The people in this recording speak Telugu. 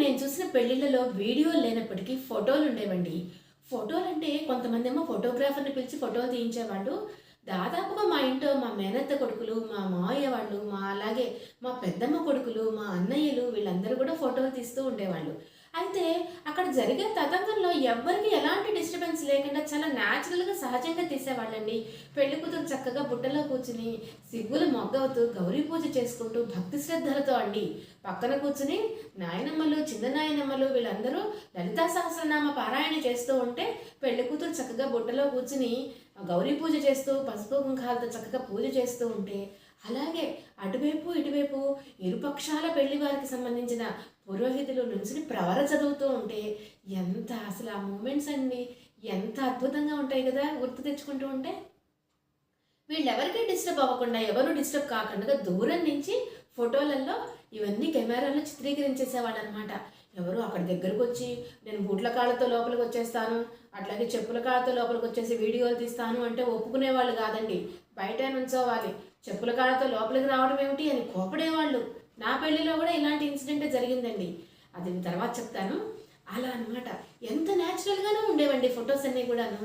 నేను చూసిన పెళ్ళిళ్ళలో వీడియోలు లేనప్పటికీ ఫోటోలు ఉండేవండి. ఫోటోలంటే కొంతమందేమో ఫోటోగ్రాఫర్‌ని పిలిచి ఫోటోలు తీయించేవాళ్ళు. దాదాపుగా మా ఇంట్లో మా మేనత్త కొడుకులు, మా మావయ్య వాళ్ళు, అలాగే మా పెద్దమ్మ కొడుకులు, మా అన్నయ్యలు వీళ్ళందరూ కూడా ఫోటోలు తీస్తూ ఉండేవాళ్ళు. అయితే అక్కడ జరిగే తతంగంలో ఎవ్వరికీ ఎలాంటి డిస్టర్బెన్స్ లేకుండా చాలా న్యాచురల్‌గా సహజంగా తీసేవాళ్ళండి. పెళ్లి కూతురు చక్కగా బుట్టలో కూర్చుని సిగ్గులు మొగ్గవుతూ గౌరీ పూజ చేసుకుంటూ భక్తి శ్రద్ధలతో అండి. పక్కన కూర్చుని నాయనమ్మలు, చిన్న నాయనమ్మలు వీళ్ళందరూ లలితా సహస్రనామ పారాయణ చేస్తూ ఉంటే పెళ్లి కూతురు చక్కగా బుట్టలో కూర్చుని గౌరీ పూజ చేస్తూ పసుపు కుంకాలతో చక్కగా పూజ చేస్తూ ఉంటే, అలాగే అటువైపు ఇటువైపు ఇరుపక్షాల పెళ్లి వారికి సంబంధించిన పురోహితులు నుంచుని ప్రవర చదువుతూ ఉంటే ఎంత అసలు ఆ మూమెంట్స్ అండి ఎంత అద్భుతంగా ఉంటాయి కదా గుర్తు తెచ్చుకుంటూ ఉంటే. వీళ్ళెవరికీ డిస్టర్బ్ అవ్వకుండా, ఎవరు డిస్టర్బ్ కాకుండా దూరం నుంచి ఫోటోలలో ఇవన్నీ కెమెరాలో చిత్రీకరించేసేవాళ్ళు అనమాట. ఎవరు అక్కడ దగ్గరకు వచ్చి నేను బూట్ల కాళ్ళతో లోపలికి వచ్చేస్తాను, అట్లాగే చెప్పుల కాళ్ళతో లోపలికి వచ్చేసి వీడియోలు తీస్తాను అంటే ఒప్పుకునేవాళ్ళు కాదండి. బయట నుంచోవాలి, చెప్పుల కాళ్ళతో లోపలికి రావడం ఏమిటి అని కోపడేవాళ్ళు. నా పెళ్లిలో కూడా ఇలాంటి ఇన్సిడెంట్ జరిగిందండి. అది తర్వాత చెప్తాను. అలా అనమాట. ఎంత న్యాచురల్గానే ఉండేవండి ఫొటోస్ అన్నీ కూడాను.